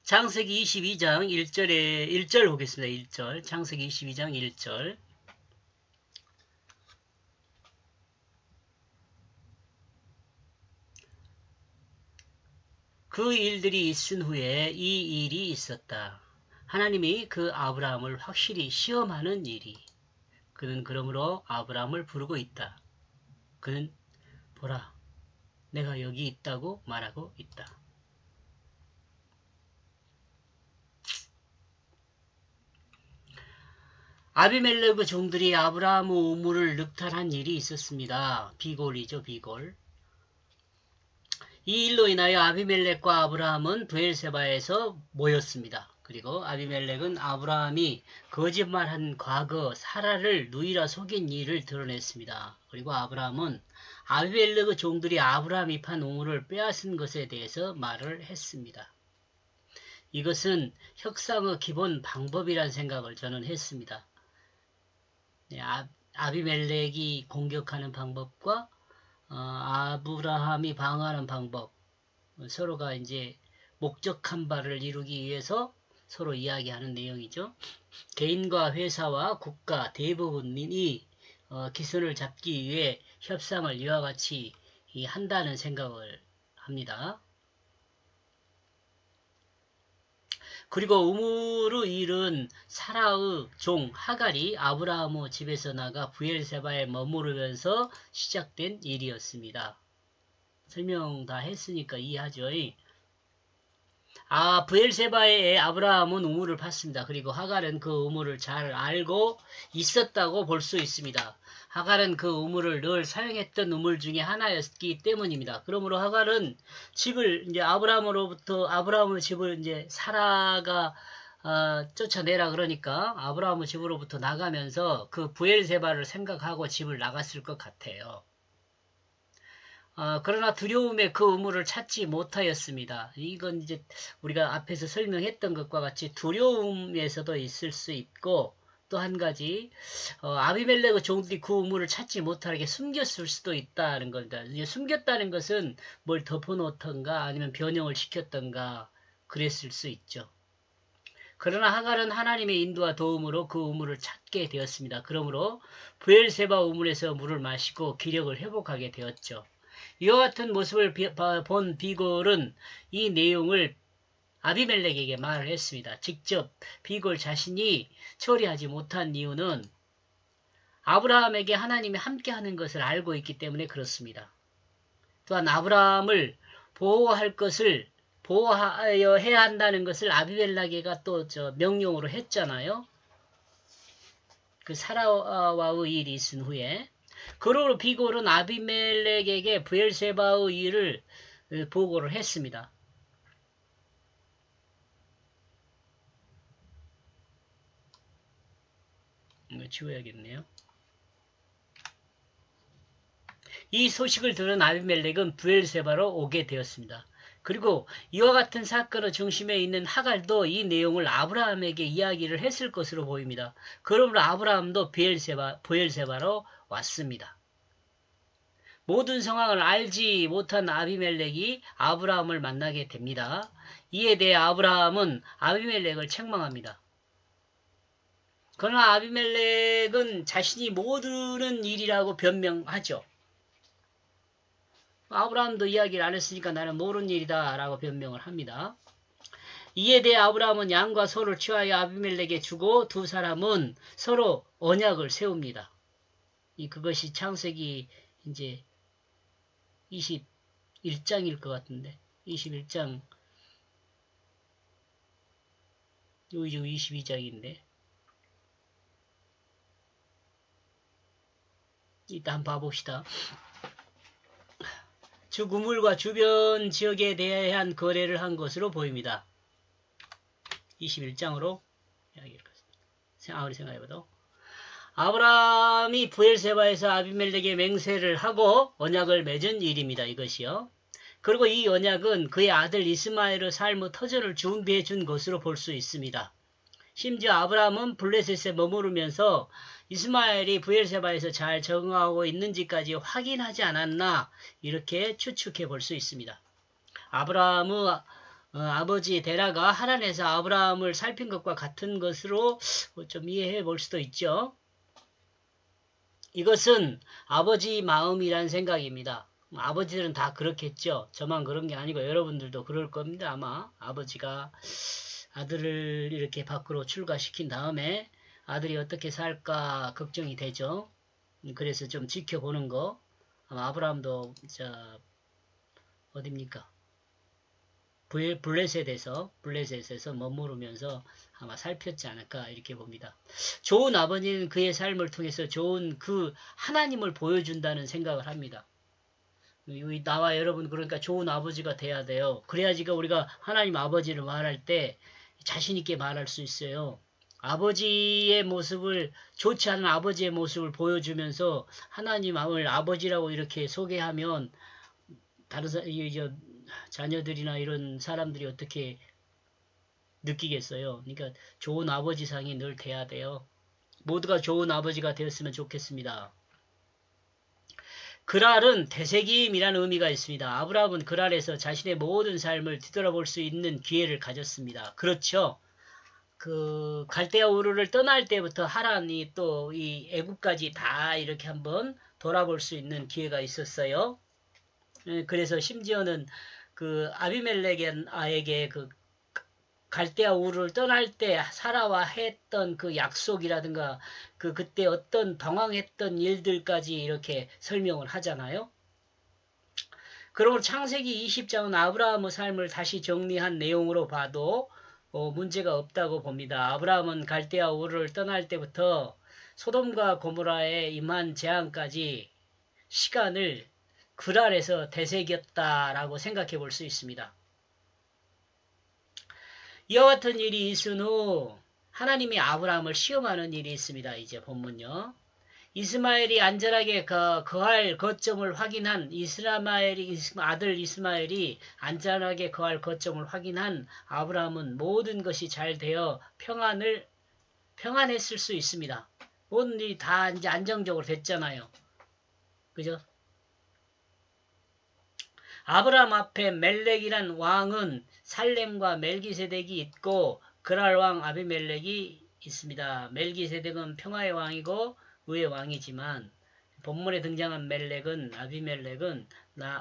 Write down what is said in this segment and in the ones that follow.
창세기 22장 1절 보겠습니다. 1절. 창세기 22장 1절. 그 일들이 있은 후에 이 일이 있었다. 하나님이 그 아브라함을 확실히 시험하는 일이. 그는 그러므로 아브라함을 부르고 있다. 그는 보라, 내가 여기 있다고 말하고 있다. 아비멜레그 종들이 아브라함의 우물을 늑탈한 일이 있었습니다. 비골이죠, 비골. 이 일로 인하여 아비멜렉과 아브라함은 브엘세바에서 모였습니다. 그리고 아비멜렉은 아브라함이 거짓말한 과거 사라를 누이라 속인 일을 드러냈습니다. 그리고 아브라함은 아비멜렉의 종들이 아브라함이 판 우물을 빼앗은 것에 대해서 말을 했습니다. 이것은 협상의 기본 방법이란 생각을 저는 했습니다. 아비멜렉이 공격하는 방법과 아브라함이 방어하는 방법, 서로가 이제 목적한 바를 이루기 위해서 서로 이야기하는 내용이죠. 개인과 회사와 국가 대부분이 기선을 잡기 위해 협상을 이와 같이 한다는 생각을 합니다. 그리고 우물의 일은 사라의 종 하갈이 아브라함의 집에서 나가 브엘세바에 머무르면서 시작된 일이었습니다. 설명 다 했으니까 이해하죠. 브엘세바에 아브라함은 우물을 팠습니다. 그리고 하갈은 그 우물을 잘 알고 있었다고 볼 수 있습니다. 하갈은 그 우물을 늘 사용했던 우물 중에 하나였기 때문입니다. 그러므로 하갈은 집을 이제 아브라함의 집을 이제 사라가 쫓아내라 그러니까 아브라함의 집으로부터 나가면서 그 브엘세바를 생각하고 집을 나갔을 것 같아요. 그러나 두려움에 그 우물을 찾지 못하였습니다. 이건 이제 우리가 앞에서 설명했던 것과 같이 두려움에서도 있을 수 있고, 또 한 가지 아비멜렉의 종들이 그 우물을 찾지 못하게 숨겼을 수도 있다는 겁니다. 이제 숨겼다는 것은 뭘 덮어놓던가 아니면 변형을 시켰던가 그랬을 수 있죠. 그러나 하갈은 하나님의 인도와 도움으로 그 우물을 찾게 되었습니다. 그러므로 브엘세바 우물에서 물을 마시고 기력을 회복하게 되었죠. 이와 같은 모습을 본 비골은 이 내용을 아비멜렉에게 말을 했습니다. 직접 비골 자신이 처리하지 못한 이유는 아브라함에게 하나님이 함께하는 것을 알고 있기 때문에 그렇습니다. 또한 아브라함을 보호해야 한다는 것을 아비멜렉에게 또 명령으로 했잖아요. 그 사라와의 일이 있은 후에. 그러므로 비골은 아비멜렉에게 브엘세바의 일을 보고를 했습니다. 이거 지워야겠네요. 이 소식을 들은 아비멜렉은 브엘세바로 오게 되었습니다. 그리고 이와 같은 사건의 중심에 있는 하갈도 이 내용을 아브라함에게 이야기를 했을 것으로 보입니다. 그러므로 아브라함도 브엘세바로 왔습니다. 모든 상황을 알지 못한 아비멜렉이 아브라함을 만나게 됩니다. 이에 대해 아브라함은 아비멜렉을 책망합니다. 그러나 아비멜렉은 자신이 모르는 일이라고 변명하죠. 아브라함도 이야기를 안 했으니까 나는 모르는 일이다 라고 변명을 합니다. 이에 대해 아브라함은 양과 소를 취하여 아비멜렉에게 주고 두 사람은 서로 언약을 세웁니다. 그것이 창세기 이제 21장일 것 같은데 21장 여기 22장인데 일단 한번 봐봅시다. 즉 우물과 주변 지역에 대한 거래를 한 것으로 보입니다. 21장으로 아무리 생각해봐도 아브라함이 브엘세바에서 아비멜렉에 맹세를 하고 언약을 맺은 일입니다. 이것이요. 그리고 이 언약은 그의 아들 이스마엘의 삶의 터전을 준비해 준 것으로 볼 수 있습니다. 심지어 아브라함은 블레셋에 머무르면서 이스마엘이 브엘세바에서 잘 적응하고 있는지까지 확인하지 않았나 이렇게 추측해 볼 수 있습니다. 아브라함의 아버지 데라가 하란에서 아브라함을 살핀 것과 같은 것으로 좀 이해해 볼 수도 있죠. 이것은 아버지 마음이란 생각입니다. 아버지들은 다 그렇겠죠. 저만 그런 게 아니고 여러분들도 그럴 겁니다. 아마 아버지가 아들을 이렇게 밖으로 출가시킨 다음에 아들이 어떻게 살까 걱정이 되죠. 그래서 좀 지켜보는 거. 아마 아브라함도 어딥니까? 블레셋에서 머무르면서 아마 살폈지 않을까 이렇게 봅니다. 좋은 아버지는 그의 삶을 통해서 좋은 그 하나님을 보여준다는 생각을 합니다. 나와 여러분 그러니까 좋은 아버지가 돼야 돼요. 그래야지가 우리가 하나님 아버지를 말할 때 자신 있게 말할 수 있어요. 아버지의 모습을 좋지 않은 아버지의 모습을 보여주면서 하나님을 아버지라고 이렇게 소개하면 다른 자녀들이나 이런 사람들이 어떻게 느끼겠어요. 그러니까 좋은 아버지상이 늘 돼야 돼요. 모두가 좋은 아버지가 되었으면 좋겠습니다. 그랄은 되새김이라는 의미가 있습니다. 아브라함은 그랄에서 자신의 모든 삶을 뒤돌아볼 수 있는 기회를 가졌습니다. 그렇죠. 그 갈대아 우르를 떠날 때부터 하란이 또 이 애국까지 다 이렇게 한번 돌아볼 수 있는 기회가 있었어요. 그래서 심지어는 그 아비멜렉에게 그 갈대아 우르를 떠날 때 사라와 했던 그 약속이라든가 그때 어떤 방황했던 일들까지 이렇게 설명을 하잖아요. 그러므로 창세기 20장은 아브라함의 삶을 다시 정리한 내용으로 봐도 문제가 없다고 봅니다. 아브라함은 갈대아 우르를 떠날 때부터 소돔과 고모라에 임한 재앙까지 시간을 그랄에서 되새겼다라고 생각해 볼 수 있습니다. 이와 같은 일이 있은 후 하나님이 아브라함을 시험하는 일이 있습니다. 이제 본문요. 이스마엘이 안전하게 거할 거점을 확인한 아들 이스마엘이 안전하게 거할 거점을 확인한 아브라함은 모든 것이 잘 되어 평안했을 수 있습니다. 모든 일이 다 이제 안정적으로 됐잖아요. 그죠? 아브라함 앞에 멜렉이란 왕은 살렘과 멜기세덱이 있고 그랄 왕 아비멜렉이 있습니다. 멜기세덱은 평화의 왕이고 의의 왕이지만 본문에 등장한 아비멜렉은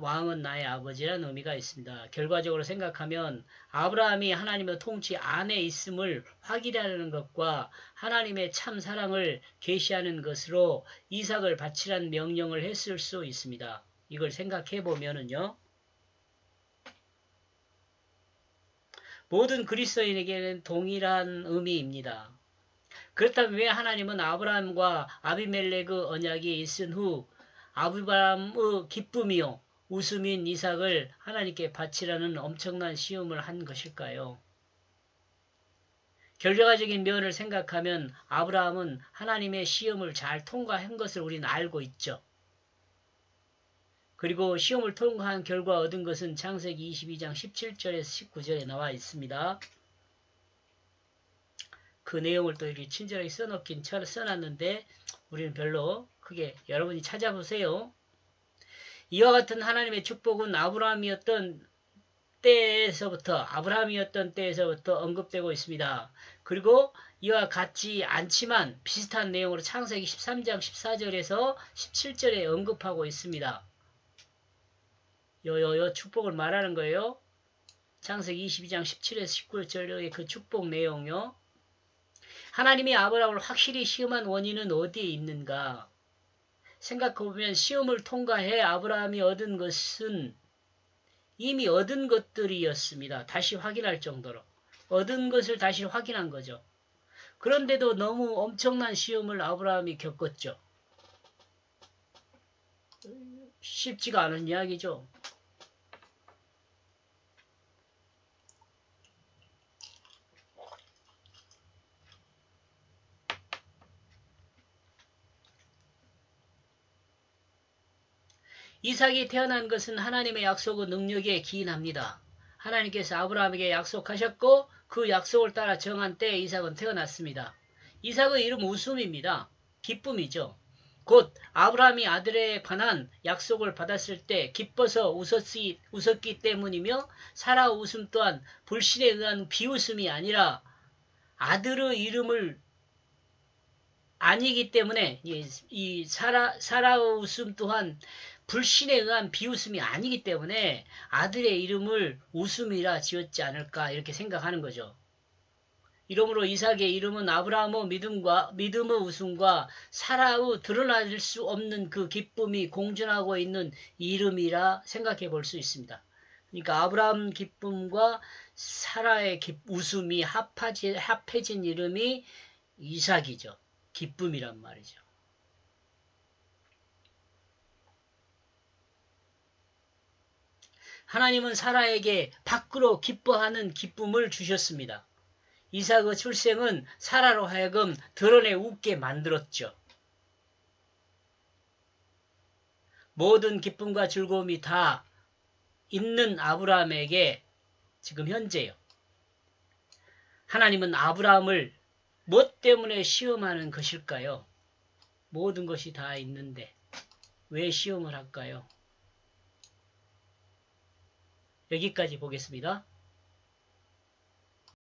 왕은 나의 아버지라는 의미가 있습니다. 결과적으로 생각하면 아브라함이 하나님의 통치 안에 있음을 확인하는 것과 하나님의 참 사랑을 계시하는 것으로 이삭을 바치라는 명령을 했을 수 있습니다. 이걸 생각해 보면은요. 모든 그리스도인에게는 동일한 의미입니다. 그렇다면 왜 하나님은 아브라함과 아비멜렉의 언약이 있은 후 아브라함의 기쁨이요 웃음인 이삭을 하나님께 바치라는 엄청난 시험을 한 것일까요? 결과적인 면을 생각하면 아브라함은 하나님의 시험을 잘 통과한 것을 우리는 알고 있죠. 그리고 시험을 통과한 결과 얻은 것은 창세기 22장 17절에서 19절에 나와 있습니다. 그 내용을 또 이렇게 친절하게 써놨는데 우리는 별로 크게 여러분이 찾아보세요. 이와 같은 하나님의 축복은 아브라함이었던 때에서부터 언급되고 있습니다. 그리고 이와 같지 않지만 비슷한 내용으로 창세기 13장 14절에서 17절에 언급하고 있습니다. 요 축복을 말하는 거예요. 창세기 22장 17에서 19절의 그 축복 내용요. 하나님이 아브라함을 확실히 시험한 원인은 어디에 있는가? 생각해보면 시험을 통과해 아브라함이 얻은 것은 이미 얻은 것들이었습니다. 다시 확인할 정도로. 얻은 것을 다시 확인한 거죠. 그런데도 너무 엄청난 시험을 아브라함이 겪었죠. 쉽지가 않은 이야기죠. 이삭이 태어난 것은 하나님의 약속의 능력에 기인합니다. 하나님께서 아브라함에게 약속하셨고 그 약속을 따라 정한 때에 이삭은 태어났습니다. 이삭의 이름 웃음입니다. 기쁨이죠. 곧 아브라함이 아들에 관한 약속을 받았을 때 기뻐서 웃었기 때문이며 사라 웃음 또한 불신에 의한 비웃음이 아니라 아들의 이름을 아니기 때문에 이 사라 웃음 또한 불신에 의한 비웃음이 아니기 때문에 아들의 이름을 웃음이라 지었지 않을까 이렇게 생각하는 거죠. 이러므로 이삭의 이름은 아브라함의 믿음의 웃음과 사라의 드러날 수 없는 그 기쁨이 공존하고 있는 이름이라 생각해 볼 수 있습니다. 그러니까 아브라함 기쁨과 사라의 웃음이 합해진 이름이 이삭이죠. 기쁨이란 말이죠. 하나님은 사라에게 밖으로 기뻐하는 기쁨을 주셨습니다. 이삭의 출생은 사라로 하여금 드러내 웃게 만들었죠. 모든 기쁨과 즐거움이 다 있는 아브라함에게 지금 현재요. 하나님은 아브라함을 무엇 때문에 시험하는 것일까요? 모든 것이 다 있는데 왜 시험을 할까요? 여기까지 보겠습니다.